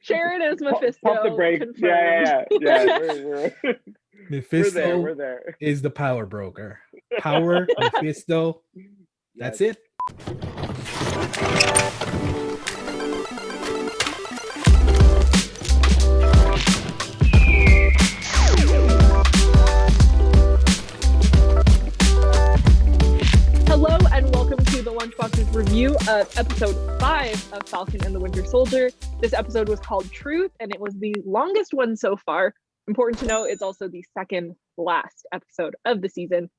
Sharon is Mephisto. Pump the brakes. Confirmed. Yeah. Mephisto We're there. is the power broker. Power, Mephisto. That's it. Hello and welcome to the Lunchbox's review of episode 5 of Falcon and the Winter Soldier. This episode was called Truth, and it was the longest one so far. Important to note, it's also the second last episode of the season.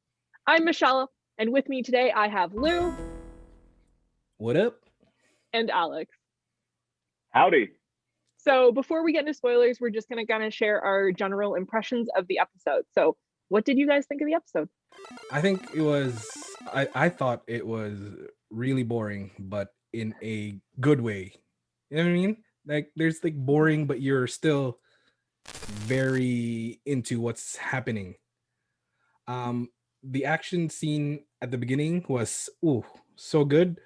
I'm Michelle, and with me today I have Lou. What up? And Alex. Howdy. So before we get into spoilers, we're just going to kind of share our general impressions of the episode. So what did you guys think of the episode? I think it was, I thought it was really boring, but in a good way. You know what I mean? Like, there's like boring, but you're still very into what's happening. The action scene at the beginning was so good,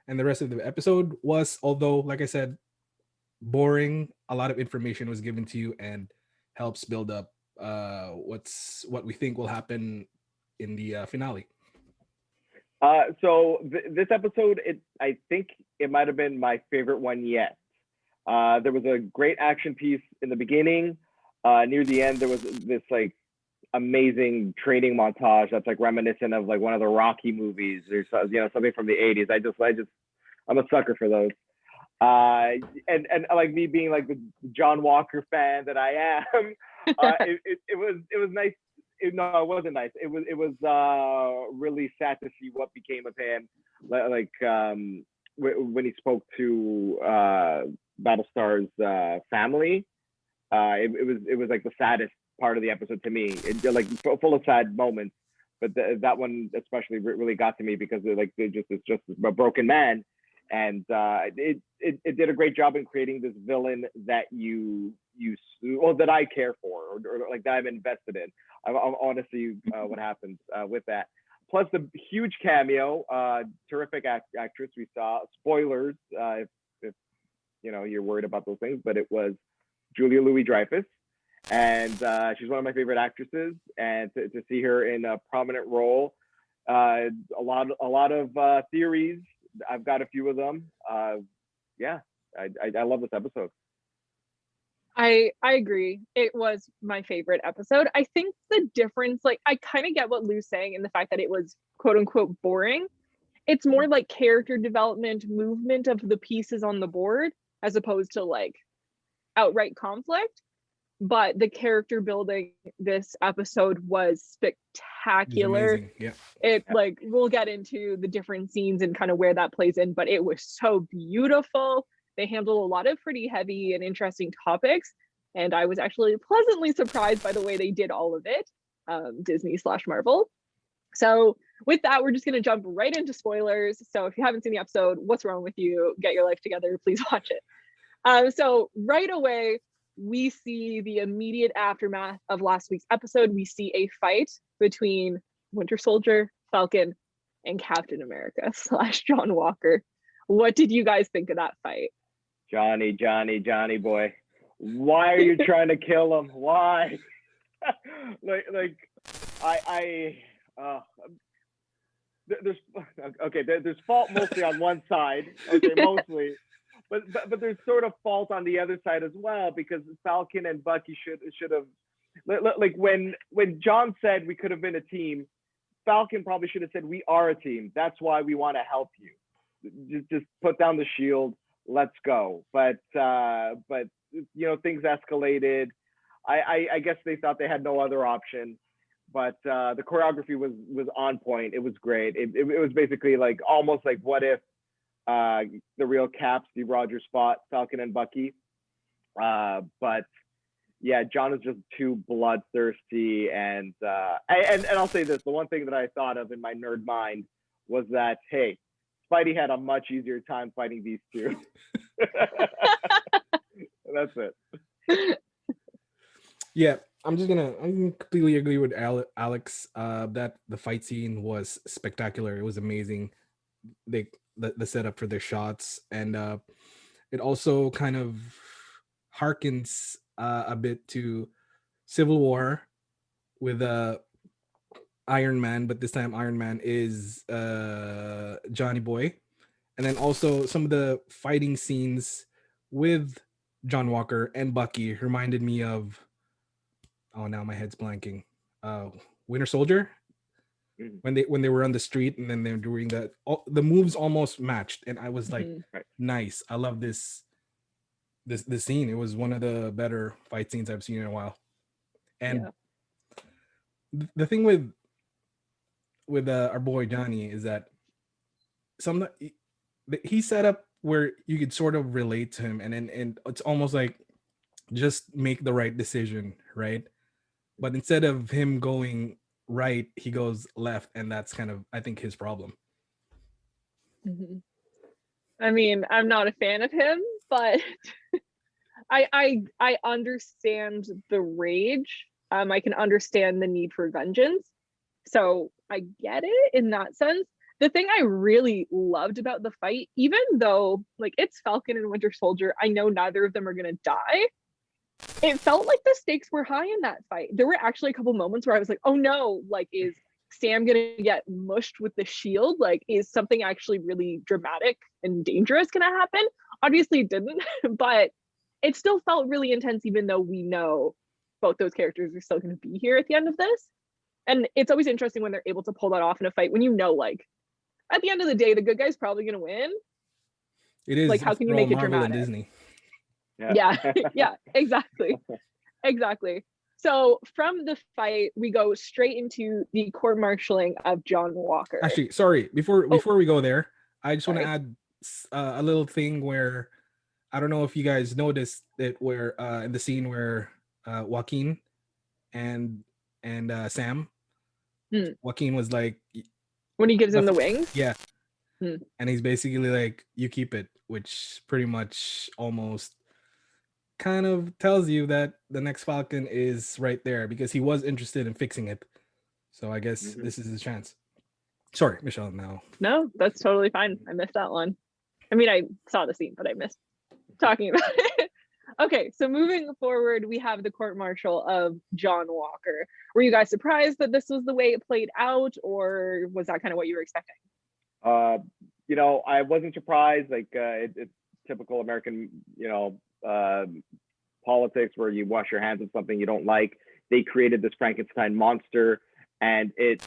and the rest of the episode was, although like I said, boring. A lot of information was given to you and helps build up what we think will happen in the finale. So this episode, I think it might have been my favorite one yet. There was a great action piece in the beginning. Near the end, there was this like amazing training montage that's like reminiscent of like one of the Rocky movies. There's something from the 80s. I'm a sucker for those. And like me being like the John Walker fan that I am, it was nice. No, it wasn't nice. It was really sad to see what became of him. Like when he spoke to Battlestar's family, it was like the saddest part of the episode to me. It like full of sad moments, but that one especially really got to me because it's just a broken man, and it did a great job in creating this villain that that I care for or like that I'm invested in. I want to see what happens with that. Plus the huge cameo, terrific actress we saw. Spoilers if you're worried about those things, but it was Julia Louis-Dreyfus, and she's one of my favorite actresses. And to see her in a prominent role, a lot of theories. I've got a few of them. I love this episode. I agree. It was my favorite episode. I think the difference, like, I kind of get what Lou's saying in the fact that it was quote unquote boring. It's more like character development, movement of the pieces on the board, as opposed to like outright conflict. But the character building this episode was spectacular. Like, we'll get into the different scenes and kind of where that plays in, but it was so beautiful. They handled a lot of pretty heavy and interesting topics, and I was actually pleasantly surprised by the way they did all of it, Disney/Marvel. So with that, we're just going to jump right into spoilers. So if you haven't seen the episode, what's wrong with you? Get your life together. Please watch it. So right away, we see the immediate aftermath of last week's episode. We see a fight between Winter Soldier, Falcon, and Captain America / John Walker. What did you guys think of that fight? Johnny boy, why are you trying to kill him? Why? There's fault mostly on one side. Okay, mostly, but there's sort of fault on the other side as well, because Falcon and Bucky should have, like when John said we could have been a team, Falcon probably should have said we are a team. That's why we want to help you. Just put down the shield. Let's go. But things escalated. I guess they thought they had no other option, but the choreography was on point. It was great. It was basically like almost like what if the real Cap, Steve Rogers, fought Falcon and Bucky. But yeah, John is just too bloodthirsty, and I'll say this: the one thing that I thought of in my nerd mind was that, hey, Spidey had a much easier time fighting these two. That's it. Yeah, I'm completely agree with Alex. That the fight scene was spectacular. It was amazing. The setup for their shots, and it also kind of harkens a bit to Civil War with Iron Man, but this time Iron Man is Johnny Boy. And then also some of the fighting scenes with John Walker and Bucky reminded me of, oh, now my head's blanking. Winter Soldier, when they were on the street and then they're doing that. The moves almost matched, and I was like, nice. I love this scene. It was one of the better fight scenes I've seen in a while. And the thing with our boy Johnny is that he set up where you could sort of relate to him, and it's almost like just make the right decision, right? But instead of him going right, he goes left, and that's kind of, I think, his problem. I mean, I'm not a fan of him, but I understand the rage. I can understand the need for vengeance, so I get it in that sense. The thing I really loved about the fight, even though like it's Falcon and Winter Soldier, I know neither of them are gonna die. It felt like the stakes were high in that fight. There were actually a couple moments where I was like, oh no, like, is Sam gonna get mushed with the shield? Like, is something actually really dramatic and dangerous gonna happen? Obviously it didn't, but it still felt really intense, even though we know both those characters are still gonna be here at the end of this. And it's always interesting when they're able to pull that off in a fight when you know, like, at the end of the day, the good guy's probably gonna win. It is like, how can you make it dramatic? Disney. Yeah, exactly. So from the fight, we go straight into the court-martialing of John Walker. Actually, sorry, before we go there, I just want to add a little thing where I don't know if you guys noticed it, where in the scene where Joaquin and Sam, Joaquin was like, when he gives him the wings, and he's basically like, you keep it, which pretty much almost kind of tells you that the next Falcon is right there, because he was interested in fixing it. So I guess this is his chance. Sorry, Michelle. No, that's totally fine. I missed that one. I mean, I saw the scene, but I missed talking about it. Okay, so moving forward, we have the court-martial of John Walker. Were you guys surprised that this was the way it played out, or was that kind of what you were expecting? I wasn't surprised. Like, it's typical American, politics where you wash your hands of something you don't like. They created this Frankenstein monster, and it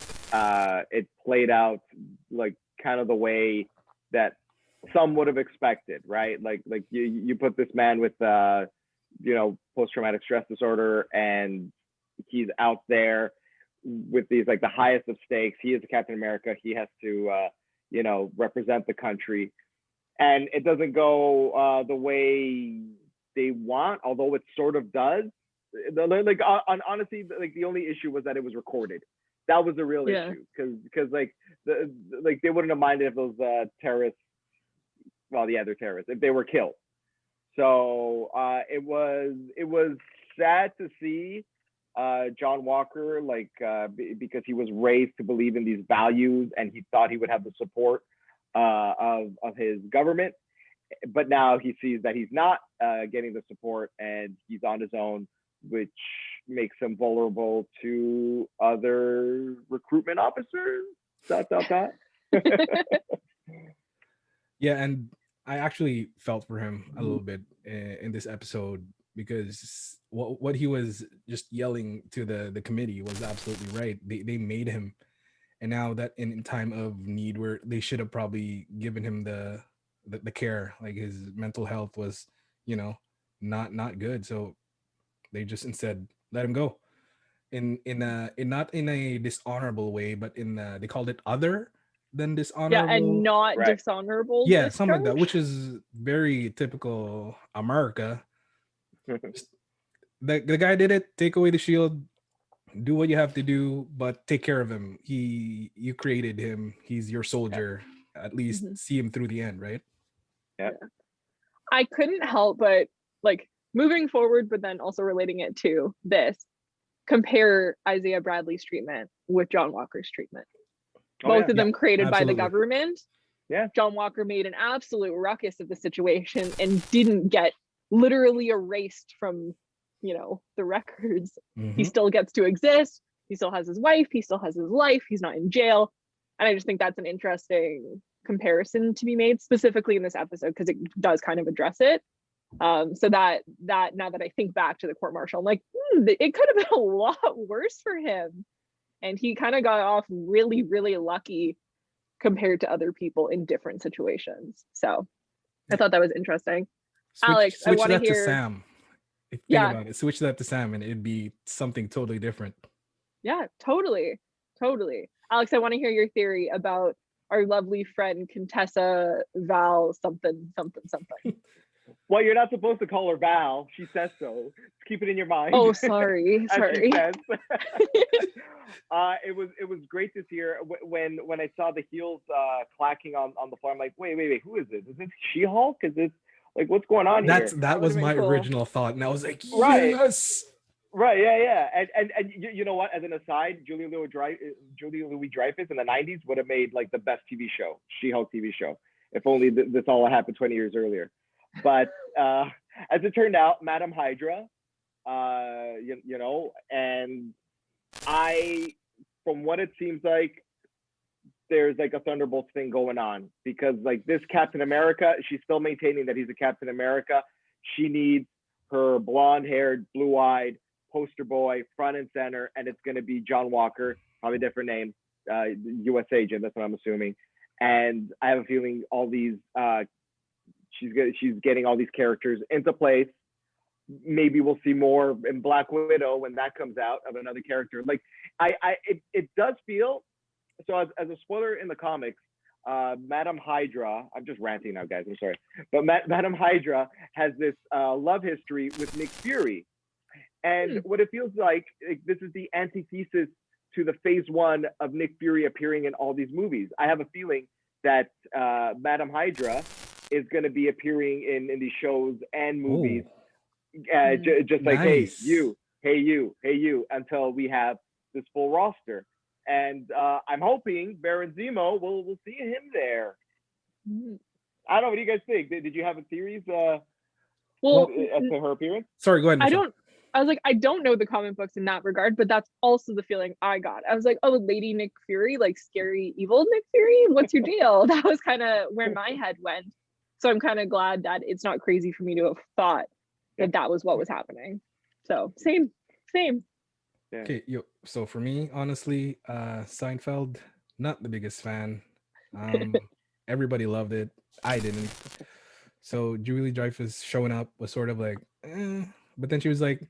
played out like kind of the way that some would have expected, right? Like you put this man with post-traumatic stress disorder, and he's out there with these, like, the highest of stakes. He is a Captain America. He has to represent the country, and it doesn't go the way they want, although it sort of does. Honestly, like, the only issue was that it was recorded. That was the real issue, because like they wouldn't have minded if those terrorists, they're terrorists, if they were killed. So it was sad to see John Walker, because he was raised to believe in these values, and he thought he would have the support of his government, but now he sees that he's not getting the support, and he's on his own, which makes him vulnerable to other recruitment officers. Yeah, and I actually felt for him a little bit in this episode, because what he was just yelling to the committee was absolutely right. They made him, and now that in time of need, where they should have probably given him the care, like his mental health was not good, so they just instead let him go in not in a dishonorable way, but they called it other than dishonorable. And not dishonorable. Something like that, which is very typical America. The guy did it. Take away the shield, do what you have to do, but take care of him. You created him. He's your soldier. At least see him through the end, right? Yeah. I couldn't help but, like, moving forward, but then also relating it to this, compare Isaiah Bradley's treatment with John Walker's treatment. Both of them created by the government. Yeah. John Walker made an absolute ruckus of the situation and didn't get literally erased from, you know, the records. Mhm. He still gets to exist. He still has his wife. He still has his life. He's not in jail. And I just think that's an interesting comparison to be made, specifically in this episode, because it does kind of address it. So that now that I think back to the court martial, I'm like, it could have been a lot worse for him. And he kind of got off really, really lucky compared to other people in different situations. So I thought that was interesting. Alex, I switch want to that to hear. Sam. If you think Yeah, about it, switch that to Sam, and it'd be something totally different. yeah, totally. Alex, I want to hear your theory about our lovely friend Contessa Val something. Well, you're not supposed to call her Val. She says so. Just keep it in your mind. Oh, sorry. As she says. It was great this year when I saw the heels clacking on the floor. I'm like, wait, who is this? Is this She-Hulk? Is this like what's going on here? That was would've my been cool. original thought, and I was like, Right. yes. Right, yeah. And you know what? As an aside, Julia Louis-Dreyfus in the 90s would have made like the best TV show, She-Hulk TV show, if only this all happened 20 years earlier. But as it turned out, Madam Hydra, you know, and from what it seems like, there's like a Thunderbolts thing going on, because like this Captain America, she's still maintaining that he's a Captain America. She needs her blonde-haired, blue-eyed poster boy front and center, and it's going to be John Walker, probably a different name, U.S. agent. That's what I'm assuming. And I have a feeling all these she's getting all these characters into place. Maybe we'll see more in Black Widow when that comes out of another character. Like it does feel so. As a spoiler in the comics, Madam Hydra. I'm just ranting now, guys. I'm sorry, but Madam Hydra has this love history with Nick Fury, and what it feels like this is the antithesis to the phase one of Nick Fury appearing in all these movies. I have a feeling that Madam Hydra is going to be appearing in these shows and movies, just like nice. hey you, until we have this full roster. And I'm hoping Baron Zemo we'll see him there. I don't know. What do you guys think? Did you have a theories as to her appearance? Sorry, go ahead, Michelle. I don't know the comic books in that regard, but that's also the feeling I got. I was like, oh, Lady Nick Fury, like scary, evil Nick Fury? What's your deal? That was kind of where my head went. So I'm kind of glad that it's not crazy for me to have thought that was what was happening. So same. Yeah. Okay, so for me, honestly, Seinfeld, not the biggest fan. Everybody loved it. I didn't. So Julie Dreyfus showing up was sort of like, but then she was like,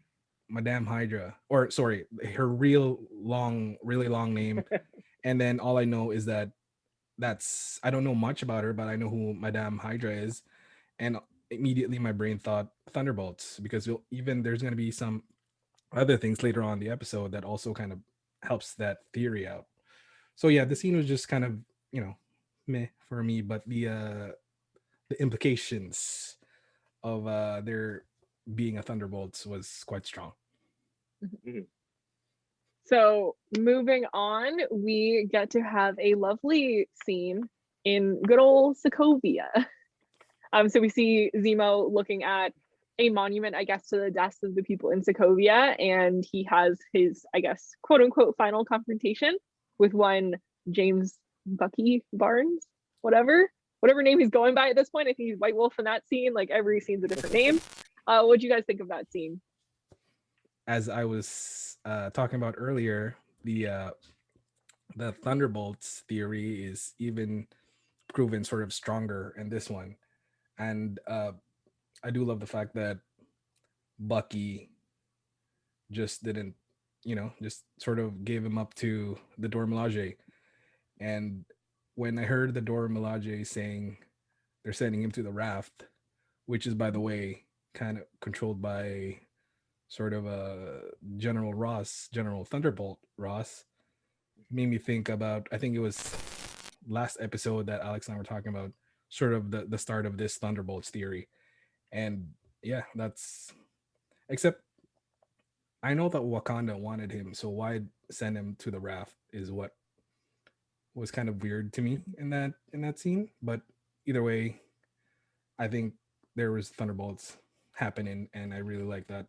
Madame Hydra, or sorry, her really long name. And then all I know is I don't know much about her, but I know who Madame Hydra is. And immediately my brain thought Thunderbolts, because there's going to be some other things later on in the episode that also kind of helps that theory out. So yeah, the scene was just kind of, meh for me, but the implications of there being a Thunderbolts was quite strong. Mm-hmm. So moving on, we get to have a lovely scene in good old Sokovia. So we see Zemo looking at a monument, I guess, to the deaths of the people in Sokovia, and he has his, I guess, quote unquote, final confrontation with one James Bucky Barnes, whatever name he's going by at this point. I think he's White Wolf in that scene. Like every scene's a different name. What do you guys think of that scene? As I was talking about earlier, the Thunderbolts theory is even proven sort of stronger in this one. And I do love the fact that Bucky just didn't, just sort of gave him up to the Dora Milaje. And when I heard the Dora Milaje saying they're sending him to the raft, which is, by the way, kind of controlled by sort of a General Thunderbolt Ross, made me think about, I think it was last episode that Alex and I were talking about, sort of the start of this Thunderbolts theory. And yeah, except I know that Wakanda wanted him, so why send him to the raft is what was kind of weird to me in that scene. But either way, I think there was Thunderbolts happening, and I really like that.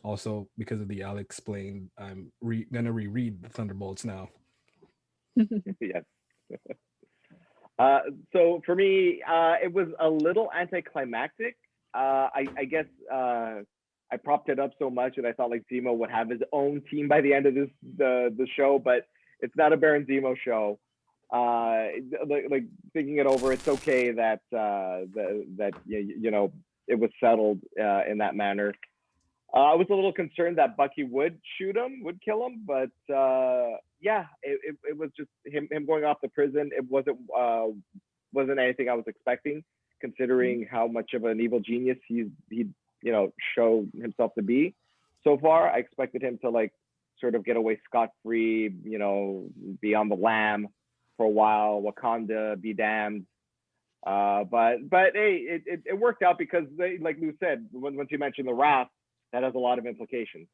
Also, because of the Alex explained, I'm gonna reread the Thunderbolts now. Yes. So for me, it was a little anticlimactic. I guess I propped it up so much that I thought like Zemo would have his own team by the end of the show, but it's not a Baron Zemo show. Like thinking it over, it's okay that it was settled in that manner. I was a little concerned that Bucky would kill him, but yeah, it was just him going off the prison. It wasn't anything I was expecting, considering how much of an evil genius he showed himself to be. So far, I expected him to like sort of get away scot-free, be on the lam for a while, Wakanda be damned. But hey, it worked out because they, like Lou said, once you mentioned the raft, that has a lot of implications.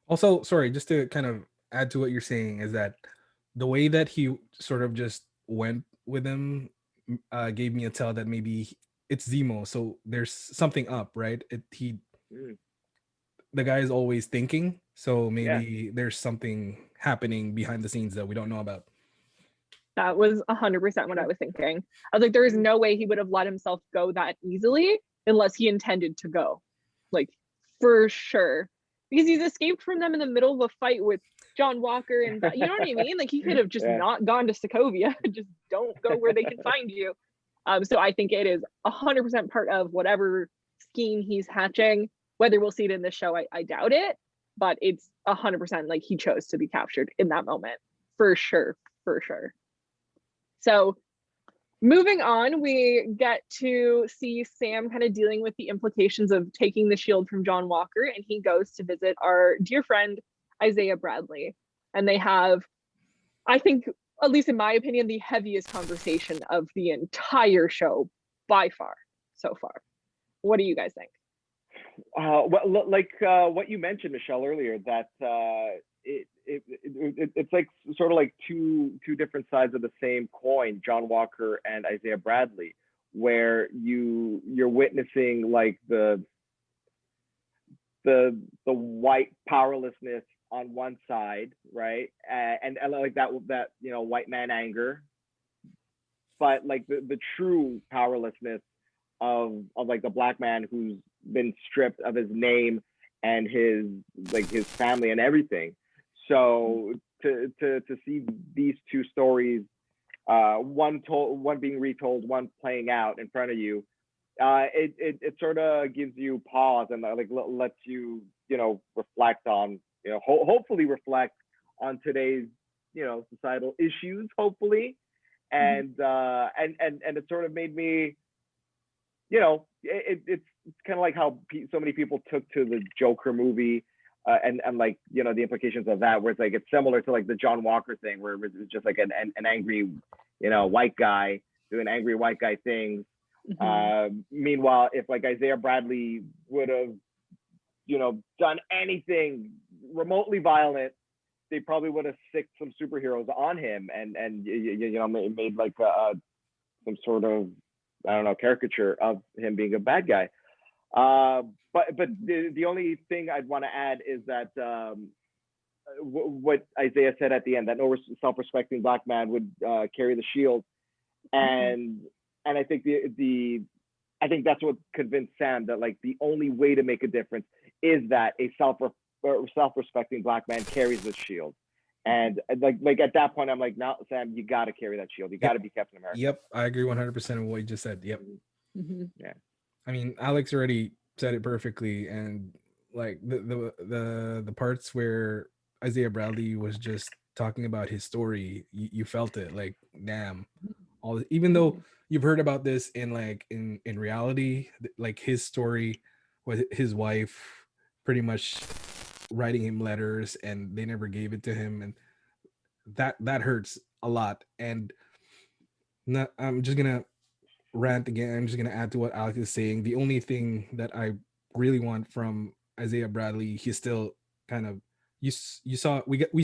Also, sorry, just to kind of add to what you're saying, is that the way that he sort of just went with him gave me a tell that maybe it's Zemo, so there's something up, right? The guy is always thinking, so maybe there's something happening behind the scenes that we don't know about. That was 100% what I was thinking. I was like, there is no way he would have let himself go that easily unless he intended to go, like for sure, because he's escaped from them in the middle of a fight with John Walker, and you know what I mean? Like he could have just not gone to Sokovia. Just don't go where they can find you. So I think it is 100% part of whatever scheme he's hatching. Whether we'll see it in this show, I doubt it, but it's 100% like he chose to be captured in that moment, for sure. So moving on, we get to see Sam kind of dealing with the implications of taking the shield from John Walker, and he goes to visit our dear friend Isaiah Bradley. And they have, I think, at least in my opinion, the heaviest conversation of the entire show by far so far. What do you guys think? Well, like what you mentioned, Michelle, earlier, that it's like sort of like two different sides of the same coin, John Walker and Isaiah Bradley, where you're witnessing like the white powerlessness on one side, right, and like that white man anger, but like the true powerlessness of like the black man who's been stripped of his name and his family and everything. So to see these two stories, one being retold, one playing out in front of you, it sort of gives you pause and like lets you reflect on hopefully reflect on today's societal issues, hopefully, and it sort of made me it's kind of like how so many people took to the Joker movie. And like the implications of that, where it's like it's similar to like the John Walker thing, where it's just like an angry white guy doing angry white guy things. Meanwhile, if like Isaiah Bradley would have done anything remotely violent, they probably would have sicked some superheroes on him and made like some sort of, I don't know, caricature of him being a bad guy. But the only thing I'd want to add is that what Isaiah said at the end, that no self-respecting black man would carry the shield, and I think I think that's what convinced Sam that like the only way to make a difference is that a self-respecting black man carries the shield. And like at that point, I'm like, no, Sam, you got to carry that shield. You got to be Captain America. Yep, I agree 100% with what you just said. Yep. Yeah. I mean, Alex already said it perfectly, and like the parts where Isaiah Bradley was just talking about his story, you felt it. Like, damn, even though you've heard about this in reality, like his story with his wife pretty much writing him letters and they never gave it to him, and that hurts a lot. And I'm just gonna rant again. I'm just gonna add to what Alex is saying. The only thing that I really want from Isaiah Bradley, he's still kind of we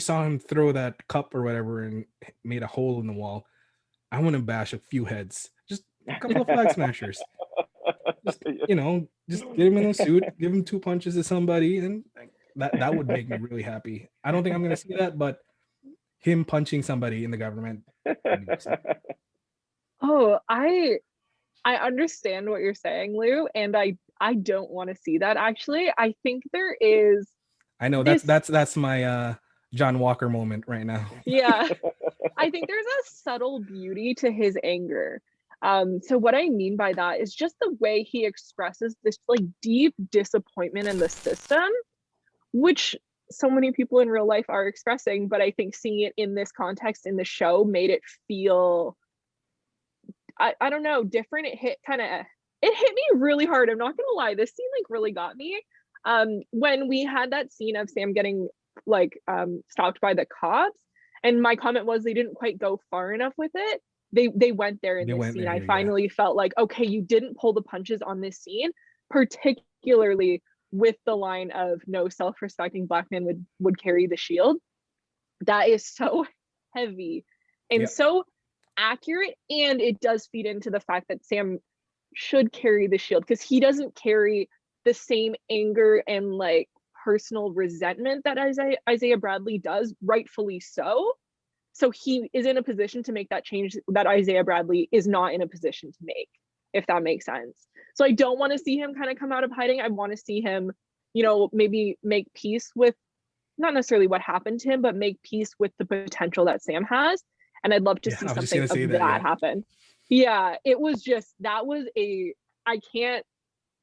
saw him throw that cup or whatever and made a hole in the wall. I want to bash a few heads, just a couple of flag smashers. Just just get him in a suit, give him 2 punches to somebody, and that would make me really happy. I don't think I'm gonna see that, but him punching somebody in the government would be awesome. Oh, I understand what you're saying, Lou, and I don't want to see that actually. I think there is I know this that's my John Walker moment right now. yeah. I think there's a subtle beauty to his anger. So what I mean by that is just the way he expresses this like deep disappointment in the system, which so many people in real life are expressing, but I think seeing it in this context in the show made it feel I don't know, different. It hit me really hard. I'm not gonna lie. This scene like really got me. When we had that scene of Sam getting like stopped by the cops, and my comment was they didn't quite go far enough with it. They went there in They this went scene. there, I yeah. finally felt like, okay, you didn't pull the punches on this scene, particularly with the line of no self-respecting black man would carry the shield. That is so heavy and Yep. so accurate, and it does feed into the fact that Sam should carry the shield because he doesn't carry the same anger and like personal resentment that Isaiah Bradley does, rightfully so. So he is in a position to make that change that Isaiah Bradley is not in a position to make, if that makes sense. So I don't want to see him kind of come out of hiding. I want to see him, maybe make peace with not necessarily what happened to him, but make peace with the potential that Sam has. And I'd love to see something of that happen. Yeah, it was just, I can't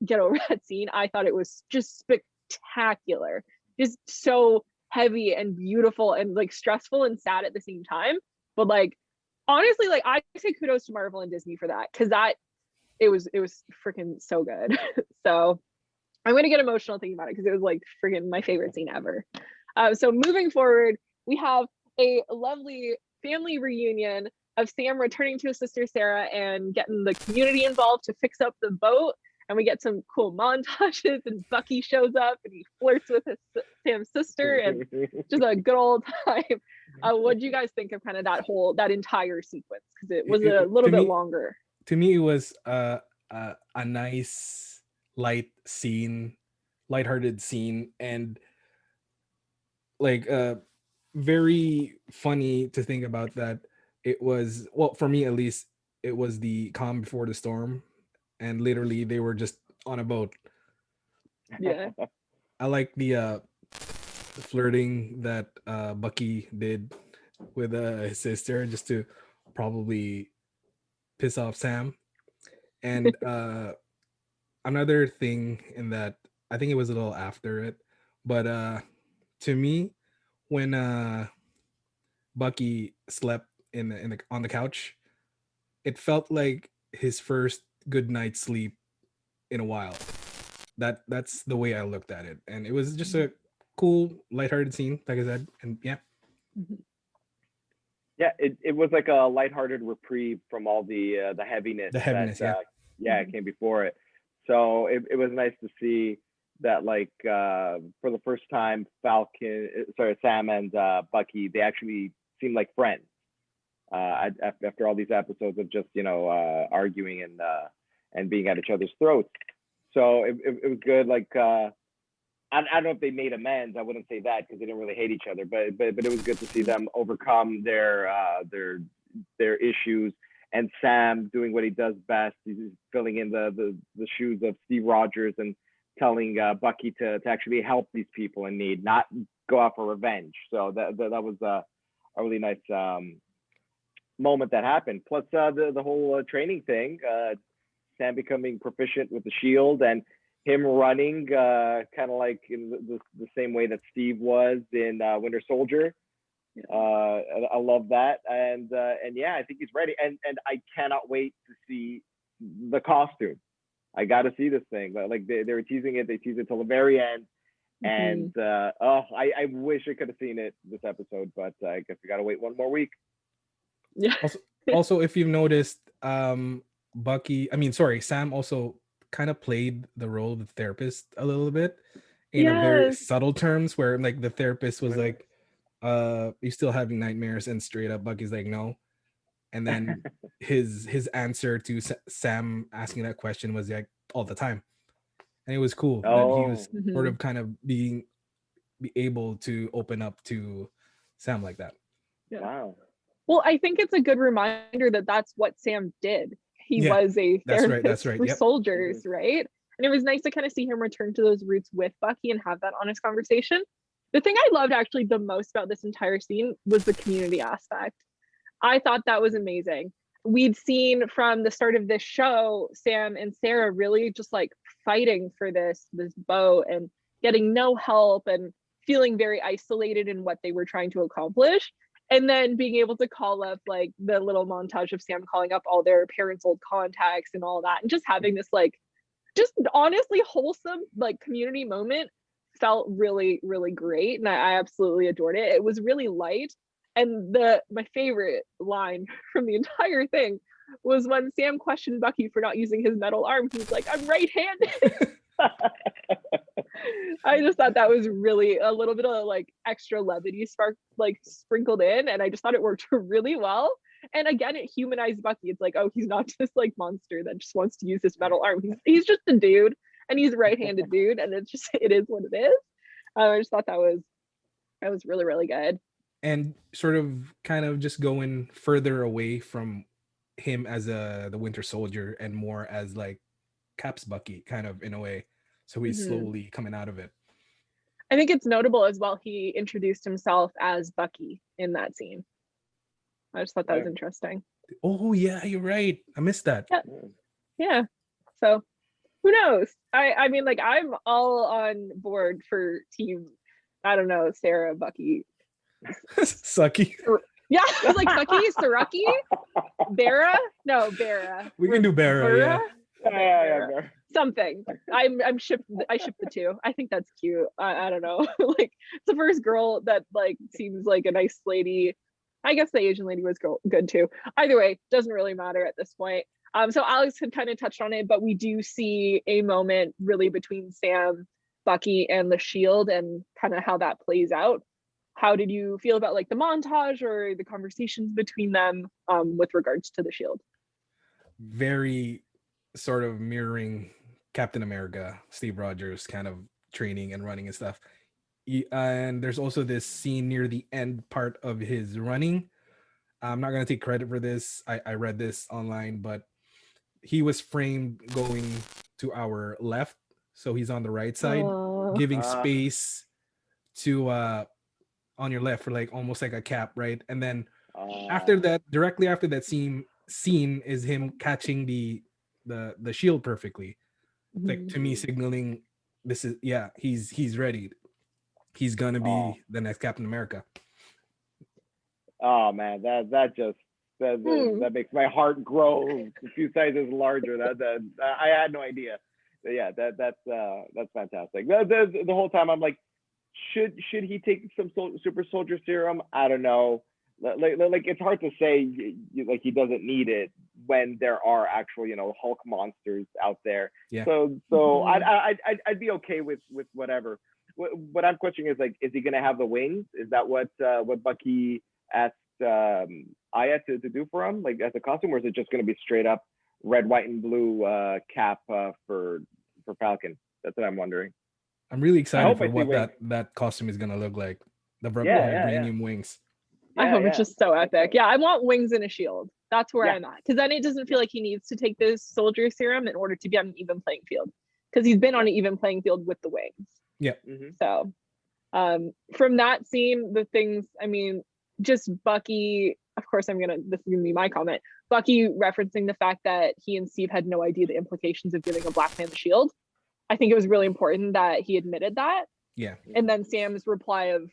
get over that scene. I thought it was just spectacular. Just so heavy and beautiful and like stressful and sad at the same time. But like, honestly, like I say kudos to Marvel and Disney for that, because it was freaking so good. So I'm gonna get emotional thinking about it because it was like freaking my favorite scene ever. So moving forward, we have a lovely family reunion of Sam returning to his sister Sarah and getting the community involved to fix up the boat. And we get some cool montages, and Bucky shows up and he flirts with Sam's sister, and just a good old time. What do you guys think of kind of that entire sequence? Because it was a little bit longer. To me, it was a nice, lighthearted scene, and like very funny to think about that. It was, well, for me at least, it was the calm before the storm, and literally they were just on a boat. Yeah. I like the flirting that Bucky did with his sister just to probably piss off Sam. And another thing in that, I think it was a little after it, but to me, when Bucky slept on the couch, it felt like his first good night's sleep in a while. That's the way I looked at it, and it was just a cool, lighthearted scene, like I said, and yeah. Yeah, it was like a lighthearted reprieve from all the heaviness. It came before it. So it was nice to see that, like, for the first time, Sam and Bucky, they actually seemed like friends. After all these episodes of just arguing and being at each other's throats. So it was good. Like I don't know if they made amends. I wouldn't say that because they didn't really hate each other. But it was good to see them overcome their issues. And Sam doing what he does best. He's filling in the shoes of Steve Rogers and telling Bucky to actually help these people in need, not go out for revenge. So that was a really nice moment that happened. Plus the whole training thing. Sam becoming proficient with the shield and him running kind of like in the same way that Steve was in Winter Soldier. I love that, and yeah, I think he's ready, and I cannot wait to see the costume. I got to see this thing. Like they were teasing it, they teased it till the very end, and I wish I could have seen it this episode, but I guess we got to wait one more week. Yeah. Also, if you've noticed, Sam also kind of played the role of the therapist a little bit in a very subtle terms, where like the therapist was like, you still having nightmares, and straight up Bucky's like, no. And then his answer to Sam asking that question was like, all the time, and it was cool that he was Oh, sort Mhm. of kind of be able to open up to Sam like that. Yeah. wow. Well, I think it's a good reminder that that's what Sam did. He Yeah, was a that's right. That's therapist right. for Yep. soldiers, right? And it was nice to kind of see him return to those roots with Bucky and have that honest conversation. The thing I loved actually the most about this entire scene was the community aspect. I thought that was amazing. We'd seen from the start of this show, Sam and Sarah really just like fighting for this boat and getting no help and feeling very isolated in what they were trying to accomplish. And then being able to call up like the little montage of Sam calling up all their parents' old contacts and all that, and just having this like just honestly wholesome like community moment felt really really great, and I absolutely adored it. It was really light, and the my favorite line from the entire thing was when Sam questioned Bucky for not using his metal arm. He's like, I'm right-handed. I just thought that was really a little bit of like extra levity spark like sprinkled in, and I just thought it worked really well. And again, it humanized Bucky. It's like, oh, he's not just like monster that just wants to use his metal arm. He's just a dude, and he's a right-handed dude, and it's just it is what it is. I just thought that was really really good. And sort of kind of just going further away from him as the Winter Soldier and more as like Cap's Bucky, kind of in a way. So he's Mhm. slowly coming out of it. I think it's notable as well. He introduced himself as Bucky in that scene. I just thought that was Okay. interesting. Oh yeah, you're right. I missed that. Yeah. Yeah. So who knows? I mean, like I'm all on board for team. I don't know, Sarah, Bucky. Sucky. Yeah, like Bucky, Saraki, Bera. No, Bera. We can do Barra, yeah. Yeah. Something. I'm shipped. I ship the two. I think that's cute. I don't know. Like it's the first girl that like seems like a nice lady. I guess the Asian lady was good too. Either way, doesn't really matter at this point. So Alex had kind of touched on it, but we do see a moment really between Sam, Bucky, and the Shield, and kind of how that plays out. How did you feel about like the montage or the conversations between them with regards to the Shield? Very sort of mirroring Captain America, Steve Rogers kind of training and running and stuff. And there's also this scene near the end part of his running. I'm not going to take credit for this. I read this online, but he was framed going to our left. So he's on the right side, giving space to on your left for like almost like a cap, right? And then after that, directly after that scene is him catching the shield perfectly. Like to me signaling this is he's ready. He's gonna be the next Captain America. Oh man, that makes my heart grow a few sizes larger. That I had no idea. But yeah, that's fantastic. The whole time I'm like, should he take some super soldier serum? I don't know. Like it's hard to say like he doesn't need it when there are actual Hulk monsters out there. Yeah. So I'd be okay with whatever. What I'm questioning is like, is he gonna have the wings? Is that what Bucky asked Aya to do for him, like as a costume, or is it just gonna be straight up red, white, and blue cap for Falcon? That's what I'm wondering. I'm really excited for what that costume is gonna look like. The vibranium wings. I hope it's just so epic. Yeah, I want wings and a shield. That's where I'm at. Because then it doesn't feel like he needs to take this soldier serum in order to be on an even playing field. Because he's been on an even playing field with the wings. Yeah. So from that scene, the things, I mean, just Bucky, of course, this is gonna be my comment. Bucky referencing the fact that he and Steve had no idea the implications of giving a black man the shield. I think it was really important that he admitted that. Yeah. And then Sam's reply of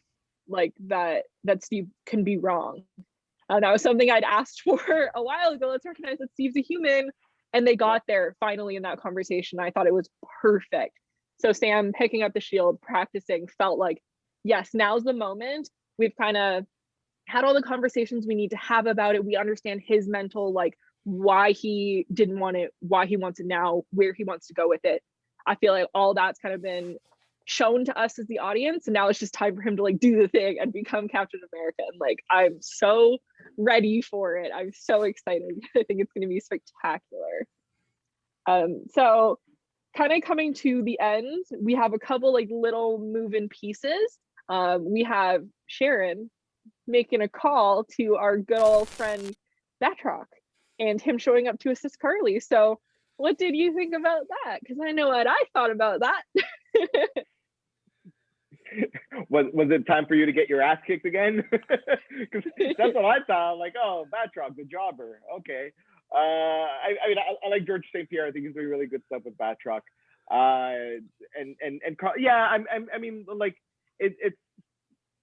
like that Steve can be wrong. That was something I'd asked for a while ago. Let's recognize that Steve's a human. And they got there finally in that conversation. I thought it was perfect. So Sam picking up the shield, practicing, felt like, yes, now's the moment. We've kind of had all the conversations we need to have about it. We understand his mental, like why he didn't want it, why he wants it now, where he wants to go with it. I feel like all that's kind of been shown to us as the audience, and now it's just time for him to like do the thing and become Captain America. And like I'm so ready for it. I'm so excited. I think it's going to be spectacular. So kind of coming to the end, we have a couple like little moving pieces. We have Sharon making a call to our good old friend Batroc and him showing up to assist Carly. So what did you think about that? Because I know what I thought about that. Was it time for you to get your ass kicked again? Because that's what I thought. Like, oh, Batroc, the jobber. Okay. I mean, I like George St. Pierre. I think he's doing really good stuff with Batroc. Yeah, I mean, like, it's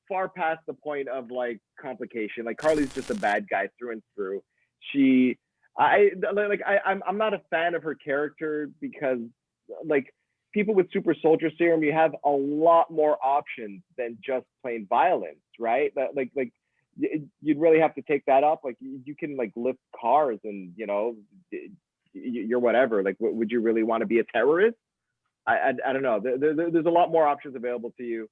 far past the point of like complication. Like, Carly's just a bad guy through and through. I'm not a fan of her character because, like, people with super soldier serum, you have a lot more options than just plain violence, right? Like you'd really have to take that up. Like, you can like lift cars and, you know, you're whatever. Like, would you really want to be a terrorist? I don't know. There's a lot more options available to you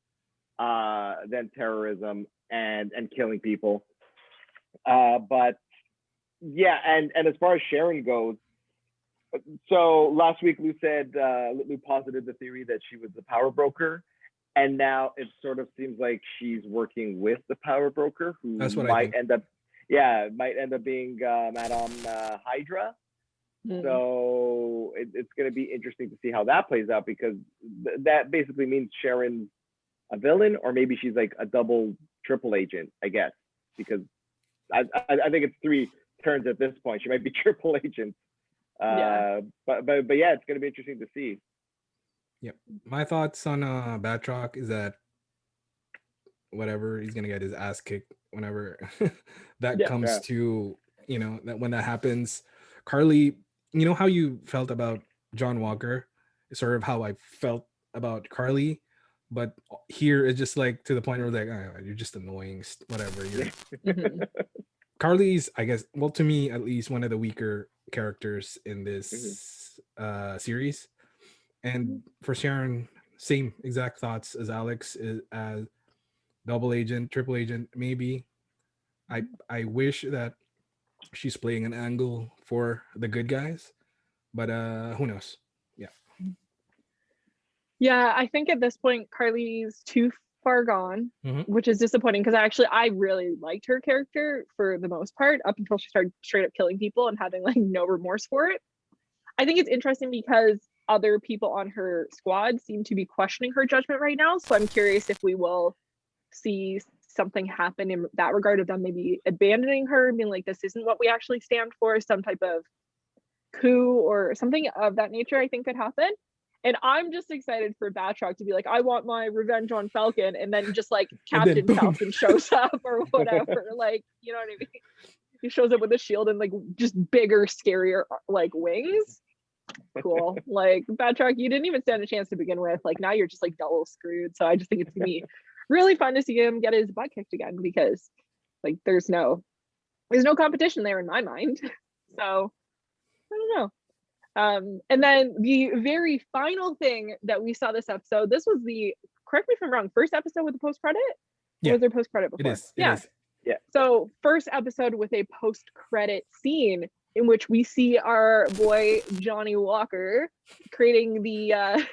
than terrorism and killing people. But yeah, and as far as Sharon goes, so last week Lou posited the theory that she was the power broker, and now it sort of seems like she's working with the power broker, who might end up being Madame Hydra. So it's going to be interesting to see how that plays out, because that basically means Sharon's a villain, or maybe she's like a triple agent, I guess, because I think it's 3 turns at this point. She might be triple agent. But yeah, it's gonna be interesting to see. Yep. My thoughts on Batroc is that whatever, he's gonna get his ass kicked whenever that comes to, you know, that when that happens. Carly, you know how you felt about John Walker, sort of how I felt about Carly, but here it's just like to the point where it's like, oh, you're just annoying, whatever. Carly's, I guess, well, to me at least, one of the weaker characters in this series. And for Sharon, same exact thoughts as Alex, as double agent, triple agent, maybe. I wish that she's playing an angle for the good guys, but who knows? Yeah, I think at this point Carly's too far gone, which is disappointing, because I really liked her character for the most part, up until she started straight up killing people and having like no remorse for it. I think it's interesting because other people on her squad seem to be questioning her judgment right now, so I'm curious if we will see something happen in that regard, of them maybe abandoning her, being like, this isn't what we actually stand for, some type of coup or something of that nature. I think could happen. And I'm just excited for Batroc to be like, I want my revenge on Falcon, and then just like Captain Falcon shows up or whatever. Like, you know what I mean? He shows up with a shield and like just bigger, scarier like wings. Cool. Like, Batroc, you didn't even stand a chance to begin with. Like, now you're just like double screwed. So I just think it's gonna be really fun to see him get his butt kicked again, because like there's no competition there in my mind. So I don't know. And then the very final thing that we saw this episode, this was the, correct me if I'm wrong, first episode with a post credit? Yeah. Or was there post credit before? It is. Yeah. So first episode with a post credit scene in which we see our boy Jonny Walker creating the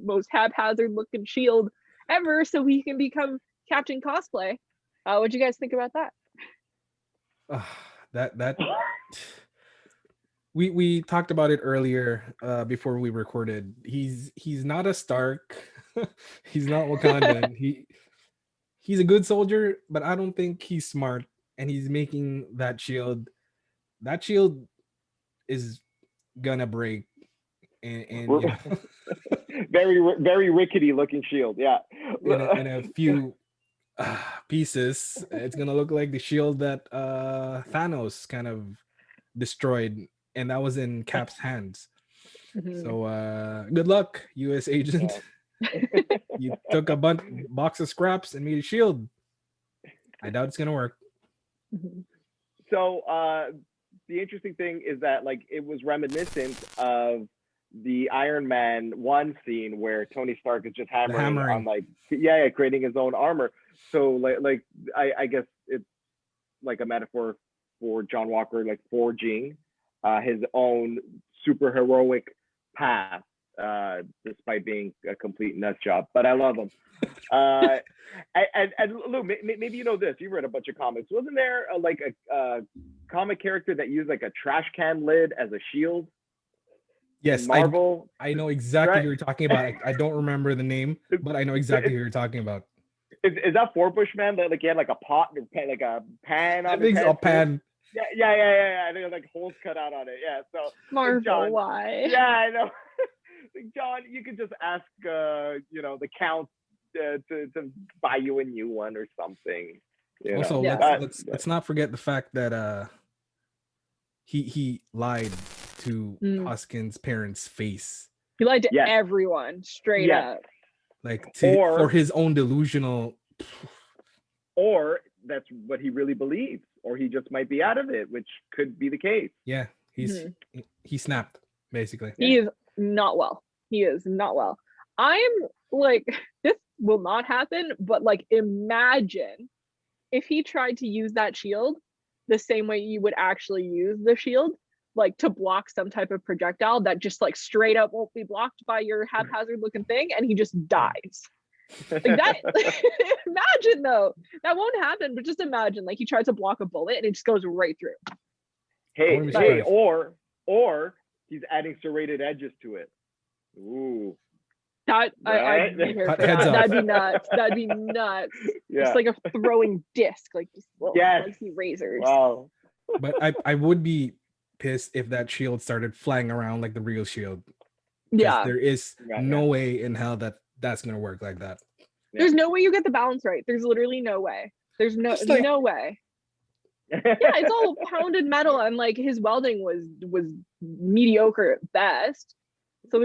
most haphazard looking shield ever, so he can become Captain Cosplay. What'd you guys think about that? That we talked about it earlier before we recorded. He's not a Stark. He's not Wakandan. He's a good soldier, but I don't think he's smart. And he's making that shield. That shield is gonna break. And you know, very rickety looking shield. Yeah. In a few pieces, it's gonna look like the shield that Thanos kind of destroyed, and that was in Cap's hands. So good luck, US agent. You took a box of scraps and made a shield. I doubt it's gonna work. So the interesting thing is that like it was reminiscent of the Iron Man 1 scene where Tony Stark is just hammering. On like creating his own armor. So like I guess it's like a metaphor for John Walker, like forging his own super heroic path despite being a complete nut job. But I love him. And Lou, maybe you know this. You read a bunch of comics. Wasn't there a comic character that used like a trash can lid as a shield? Yes, Marvel. I know exactly right? who you're talking about. I don't remember the name, but I know exactly who you're talking about. Is that Forbush man that like he had like a pot, like a pan on his head? A pan. Yeah. I think there's like holes cut out on it. Yeah. So Marvel, John, why? Yeah, I know. John, you could just ask the Count to buy you a new one or something. Also, let's not forget the fact that he lied to Hoskins' parents' face. He lied to everyone straight up. Like for his own delusional. Or that's what he really believes, or he just might be out of it, which could be the case. Yeah, he snapped basically. He is not well. He is not well. I'm like, this will not happen, but like, imagine if he tried to use that shield the same way you would actually use the shield, like to block some type of projectile that just like straight up won't be blocked by your haphazard looking thing, and he just dies. Like that. Imagine though, that won't happen, but just imagine like he tries to block a bullet and it just goes right through. Hey, or he's adding serrated edges to it. Ooh. That right? I'd be here for that. That'd be nuts. That'd be nuts. Yeah. Just like a throwing disc, like just little spicy razors. Wow. But I would be pissed if that shield started flying around like the real shield. Yeah. There is no way in hell that's gonna work like that. There's no way you get the balance right. There's literally no way. There's no way. Yeah, it's all pounded metal, and like his welding was mediocre at best. So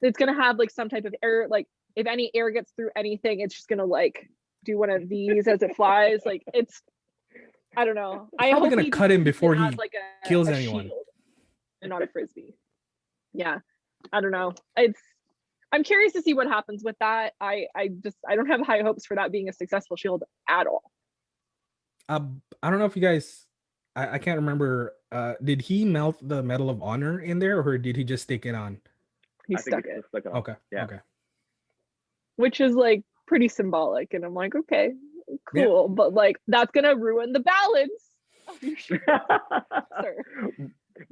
it's gonna have like some type of error. Like if any air gets through anything, it's just gonna like do one of these as it flies. Like I don't know. I'm probably gonna cut him before he like kills anyone, and not a frisbee. Yeah, I don't know. I'm curious to see what happens with that. I don't have high hopes for that being a successful shield at all. I don't know if you guys, I can't remember. Did he melt the Medal of Honor in there, or did he just stick it on? He stuck it. Okay. Yeah. Okay. Which is like pretty symbolic, and I'm like, okay, cool, but like that's gonna ruin the balance of your shield, sir.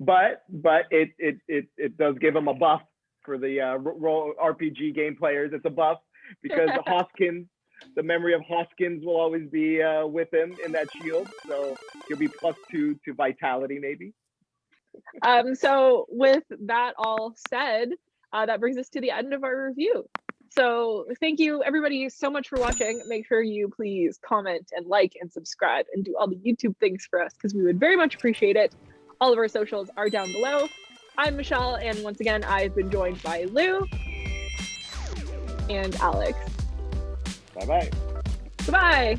But it does give him a buff for the role RPG game players. It's a buff because Hoskins, the memory of Hoskins will always be with him in that shield. So he'll be +2 to vitality, maybe. So with that all said, that brings us to the end of our review. So thank you everybody so much for watching. Make sure you please comment and like and subscribe and do all the YouTube things for us, because we would very much appreciate it. All of our socials are down below. I'm Michelle, and once again, I've been joined by Lou and Alex. Bye-bye. Goodbye.